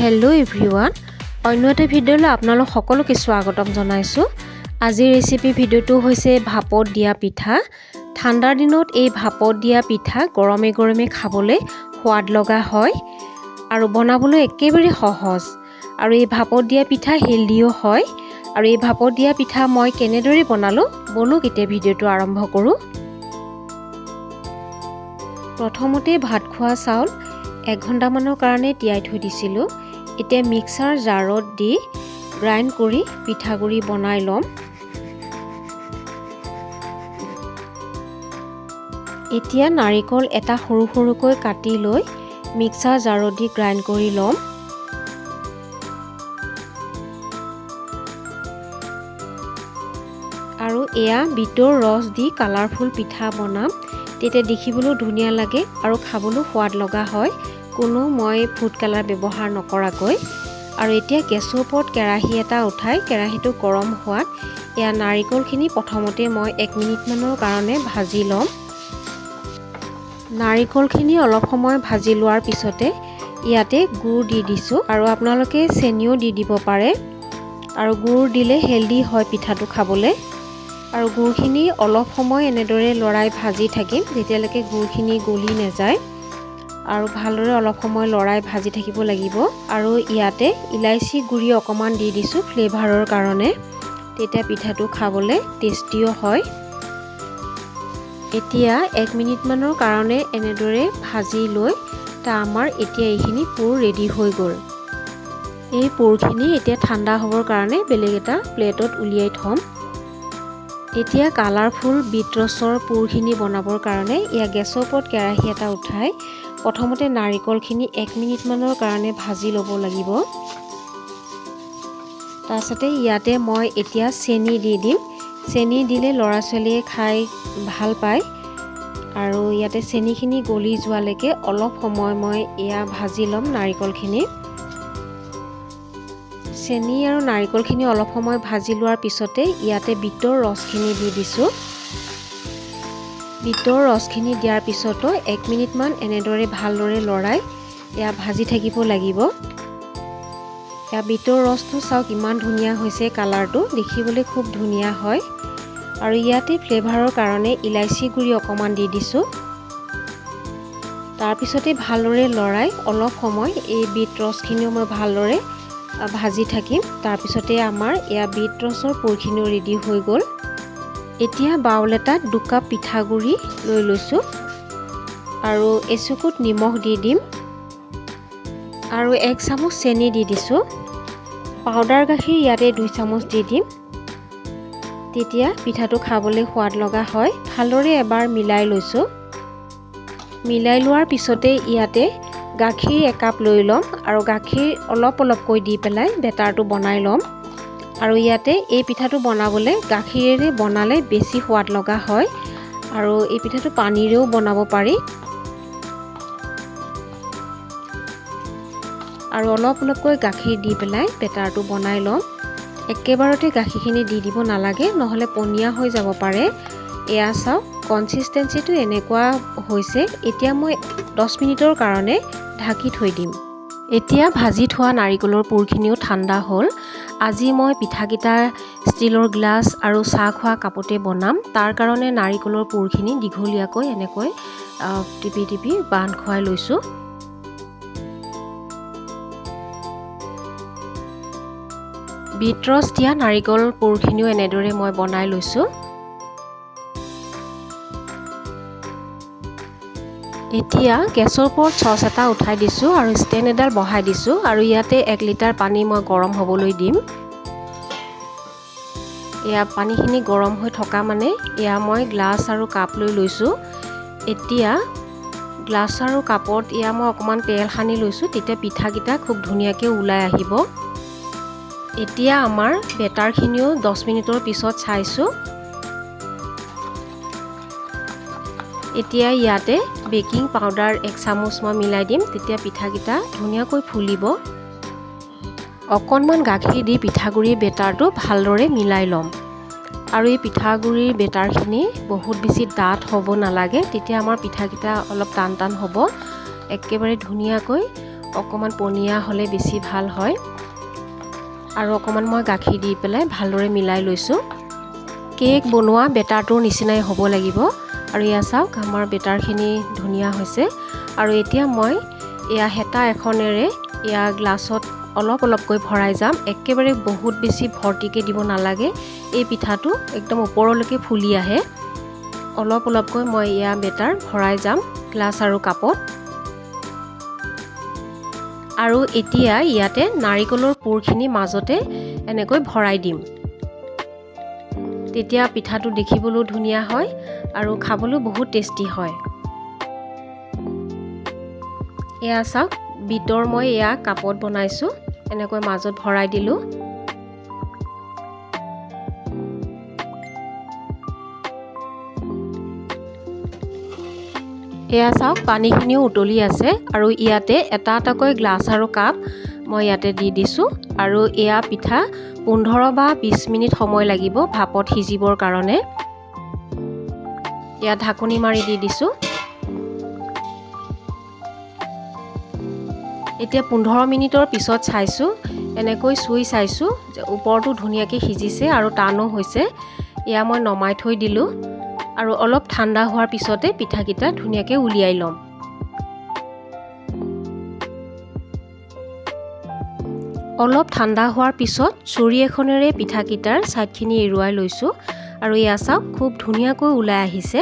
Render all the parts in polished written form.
Hello' everyone, অন্য এটা ভিডিঅ'লৈ আপোনালোক সকলোকে স্বাগতম জনাইছোঁ। আজিৰ ৰেচিপি ভিডিঅ'টো হৈছে ভাপত দিয়া পিঠা। ঠাণ্ডাৰ দিনত এই ভাপত দিয়া পিঠা গৰমে গৰমে খাবলৈ সোৱাদ লগা হয় আৰু বনাবলৈ একেবাৰে সহজ। আৰু এই ভাপত দিয়া পিঠা হেল্ডিও হয়। আৰু এই ভাপত দিয়া পিঠা মই কেনেদৰে বনালোঁ বলক এতিয়া ভিডিঅ'টো আৰম্ভ কৰোঁ। প্ৰথমতে ভাত খোৱা চাউল 1 ঘণ্টামানৰ কাৰণে তিয়াই থৈ দিছিলোঁ। এতিয়া মিক্সাৰ জাৰত দি গ্ৰাইণ্ড কৰি পিঠাগুড়ি বনাই ল'ম। এতিয়া নাৰিকল এটা সৰু সৰুকৈ কাটি লৈ মিক্সাৰ জাৰত দি গ্ৰাইণ্ড কৰি ল'ম। আৰু এয়া বিটৰ ৰস দি কালাৰফুল পিঠা বনাম। তেতিয়া দেখিবলৈও ধুনীয়া লাগে আৰু খাবলৈও সোৱাদ লগা হয়, কোনো মই ফুড কালাৰ ব্যৱহাৰ নকৰাকৈ। আৰু এতিয়া গেছৰ ওপৰত কেৰাহী এটা উঠাই কেৰাহীটো গৰম হোৱাত এয়া নাৰিকলখিনি প্ৰথমতে মই 1 মিনিটমানৰ কাৰণে ভাজি ল'ম। নাৰিকলখিনি অলপ সময় ভাজি লোৱাৰ পিছতে ইয়াতে গুড় দি দিছোঁ আৰু আপোনালোকে চেনিও দি দিব পাৰে। আৰু গুড় দিলে হেল্ডি হয় পিঠাটো খাবলৈ। আৰু গুড়খিনি অলপ সময় এনেদৰে লৰাই ভাজি থাকিম যেতিয়ালৈকে গুড়খিনি গলি নাযায়। আৰু ভালদৰে অলপ সময় লৰাই ভাজি থাকিব লাগিব। আৰু ইয়াতে ইলাইচি গুড়ি অকণমান দি দিছোঁ ফ্লেভাৰৰ কাৰণে, তেতিয়া পিঠাটো খাবলৈ টেষ্টিও হয়। এতিয়া 1 মিনিটমানৰ কাৰণে এনেদৰে ভাজি লৈ আমাৰ এতিয়া এইখিনি পুৰ ৰেডি হৈ গ'ল। এই পুৰখিনি এতিয়া ঠাণ্ডা হ'বৰ কাৰণে বেলেগ এটা প্লেটত উলিয়াই থ'ম। এতিয়া কালাৰফুল বিট ৰসৰ পুৰখিনি বনাবৰ কাৰণে এয়া গেছৰ ওপৰত কেৰাহী এটা উঠাই প্ৰথমতে নাৰিকলখিনি 1 মিনিটমানৰ কাৰণে ভাজি ল'ব লাগিব। তাৰপিছতে ইয়াতে মই এতিয়া চেনি দি দিম। চেনি দিলে ল'ৰা ছোৱালীয়ে খাই ভাল পায়। আৰু ইয়াতে চেনিখিনি গলি যোৱালৈকে অলপ সময় মই এয়া ভাজি ল'ম নাৰিকলখিনি। চেনি আৰু নাৰিকলখিনি অলপ সময় ভাজি লোৱাৰ পিছতে ইয়াতে বিটৰ ৰসখিনি দি দিছোঁ। বিটৰ ৰসখিনি দিয়াৰ পিছতো 1 মিনিটমান এনেদৰে ভালদৰে লৰাই এয়া ভাজি থাকিব লাগিব। এয়া বিটৰ ৰসটো চাওক ইমান ধুনীয়া হৈছে, কালাৰটো দেখিবলৈ খুব ধুনীয়া হয়। আৰু ইয়াতে ফ্লেভাৰৰ কাৰণে ইলাইচি গুড়ি অকণমান দি দিছোঁ। তাৰপিছতে ভালদৰে লৰাই অলপ সময় এই বিট ৰসখিনিও মই ভালদৰে ভাজি থাকিম। তাৰপিছতে আমাৰ এয়া বিট ৰসৰ পুৰখিনিও ৰেডি হৈ গ'ল। এতিয়া বাউল এটাত 2 কাপ পিঠাগুড়ি লৈ লৈছোঁ আৰু এচুকুত নিমখ দি দিম আৰু 1 চামুচ চেনি দি দিছোঁ। পাউডাৰ গাখীৰ ইয়াতে 2 চামুচ দি দিম, তেতিয়া পিঠাটো খাবলৈ সোৱাদ লগা হয়। ভালদৰে এবাৰ মিলাই লৈছোঁ। মিলাই লোৱাৰ পিছতে ইয়াতে গাখীৰ 1 কাপ লৈ ল'ম আৰু গাখীৰ অলপ অলপকৈ দি পেলাই বেটাৰটো বনাই ল'ম। আৰু ইয়াতে এই পিঠাটো বনাবলৈ গাখীৰেৰে বনালে বেছি সোৱাদ লগা হয়। আৰু এই পিঠাটো পানীৰেও বনাব পাৰি। আৰু অলপ অলপকৈ গাখীৰ দি পেলাই বেটাৰটো বনাই ল'ম। একেবাৰতে গাখীৰখিনি দি দিব নালাগে, নহ'লে পনীয়া হৈ যাব পাৰে। এয়া চাওক কনচিষ্টেঞ্চিটো এনেকুৱা হৈছে। এতিয়া মই 10 মিনিটৰ কাৰণে ঢাকি থৈ দিম। এতিয়া ভাজি থোৱা নাৰিকলৰ পুৰখিনিও ঠাণ্ডা হ'ল। আজি মই পিঠাকেইটা ষ্টীলৰ গ্লাছ আৰু চাহ খোৱা কাপতে বনাম। তাৰ কাৰণে নাৰিকলৰ পুৰখিনি দীঘলীয়াকৈ এনেকৈ টিপি টিপি বান্ধ খুৱাই লৈছোঁ। বিট ৰস দিয়া নাৰিকল পুৰখিনিও এনেদৰে মই বনাই লৈছোঁ। এতিয়া গেছৰ ওপৰত চচ এটা উঠাই দিছোঁ আৰু ষ্টেণ্ড এডাল বহাই দিছোঁ। আৰু ইয়াতে 1 লিটাৰ পানী মই গৰম হ'বলৈ দিম। এয়া পানীখিনি গৰম হৈ থকা মানে এয়া মই গ্লাছ আৰু কাপ লৈ লৈছোঁ। এতিয়া গ্লাছ আৰু কাপত এয়া মই অকণমান তেল সানি লৈছোঁ, তেতিয়া পিঠাকেইটা খুব ধুনীয়াকৈ ওলাই আহিব। এতিয়া আমাৰ বেটাৰখিনিও 10 মিনিটৰ পিছত চাইছোঁ। এতিয়া ইয়াতে বেকিং পাউডাৰ 1 চামুচ মই মিলাই দিম, তেতিয়া পিঠাকেইটা ধুনীয়াকৈ ফুলিব। অকণমান গাখীৰ দি পিঠাগুড়িৰ বেটাৰটো ভালদৰে মিলাই ল'ম। আৰু এই পিঠাগুড়িৰ বেটাৰখিনি বহুত বেছি ডাঠ হ'ব নালাগে, তেতিয়া আমাৰ পিঠাকেইটা অলপ টান টান হ'ব। একেবাৰে ধুনীয়াকৈ অকণমান পনীয়া হ'লে বেছি ভাল হয়। আৰু অকণমান মই গাখীৰ দি পেলাই ভালদৰে মিলাই লৈছোঁ। কেক বনোৱা বেটাৰটোৰ নিচিনাই হ'ব লাগিব। আৰু এয়া চাওক আমাৰ বেটাৰখিনি ধুনীয়া হৈছে। আৰু এতিয়া মই এয়া হেতা এখনেৰে এয়া গ্লাছত অলপ অলপকৈ ভৰাই যাম। একেবাৰে বহুত বেছি ভৰ্তিকৈ দিব নালাগে। এই পিঠাটো একদম ওপৰলৈকে ফুলি আহে। অলপ অলপকৈ মই এয়া বেটাৰ ভৰাই যাম গ্লাছ আৰু কাপত। আৰু এতিয়া ইয়াতে নাৰিকলৰ পুৰখিনি মাজতে এনেকৈ ভৰাই দিম। তেতিয়া পিঠাটো দেখিবলৈও ধুনীয়া হয় আৰু খাবলৈও বহুত টেষ্টি হয়। এয়া চাওক বিটৰ মই এয়া কাপত বনাইছোঁ। এনেকৈ মাজত ভৰাই দিলোঁ। এয়া চাওক পানীখিনিও উতলি আছে। আৰু ইয়াতে এটা এটাকৈ গ্লাছ আৰু কাপ মই ইয়াতে দি দিছোঁ। আৰু এয়া পিঠা 15 বা 20 মিনিট সময় লাগিব ভাপত সিজিবৰ কাৰণে। এয়া ঢাকনি মাৰি দি দিছোঁ। এতিয়া 15 মিনিটৰ পিছত চাইছোঁ, এনেকৈ চুই চাইছোঁ যে ওপৰটো ধুনীয়াকৈ সিজিছে আৰু টানো হৈছে। এয়া মই নমাই থৈ দিলোঁ। আৰু অলপ ঠাণ্ডা হোৱাৰ পিছতে পিঠাকেইটা ধুনীয়াকৈ উলিয়াই ল'ম। অলপ ঠাণ্ডা হোৱাৰ পিছত চুৰি এখনেৰে পিঠাকেইটাৰ ছাইডখিনি এৰুৱাই লৈছোঁ। আৰু এয়া চাওক খুব ধুনীয়াকৈ ওলাই আহিছে।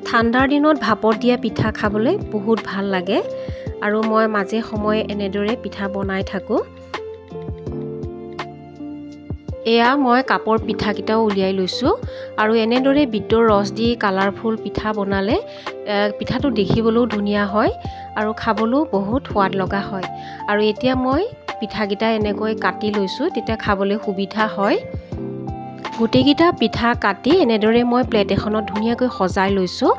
ঠাণ্ডাৰ দিনত ভাপত দিয়া পিঠা খাবলৈ বহুত ভাল লাগে। আৰু মই মাজে সময়ে এনেদৰে পিঠা বনাই থাকোঁ। এয়া মই কাপৰ পিঠাকেইটাও উলিয়াই লৈছোঁ। আৰু এনেদৰে বিটৰ ৰস দি কালাৰফুল পিঠা বনালে পিঠাটো দেখিবলৈও ধুনীয়া হয় আৰু খাবলৈও বহুত সোৱাদ লগা হয়। আৰু এতিয়া মই পিঠাকেইটা এনেকৈ কাটি লৈছোঁ, তেতিয়া খাবলৈ সুবিধা হয়। গোটেইকেইটা পিঠা কাটি এনেদৰে মই প্লেট এখনত ধুনীয়াকৈ সজাই লৈছোঁ।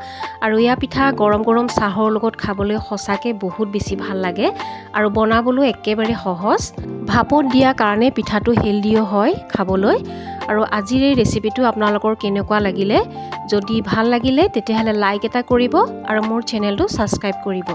আৰু এয়া পিঠা গৰম গৰম চাহৰ লগত খাবলৈ সঁচাকৈ বহুত বেছি ভাল লাগে। আৰু বনাবলৈ একেবাৰে সহজ। ভাপত দিয়া কাৰণে পিঠাটো হেল্ডিও হয় খাবলৈ। আৰু আজিৰ এই ৰেচিপিটো আপোনালোকৰ কেনেকুৱা লাগিলে? যদি ভাল লাগিলে তেতিয়াহ'লে লাইক এটা কৰিব আৰু মোৰ চেনেলটো ছাবস্ক্ৰাইব কৰিব।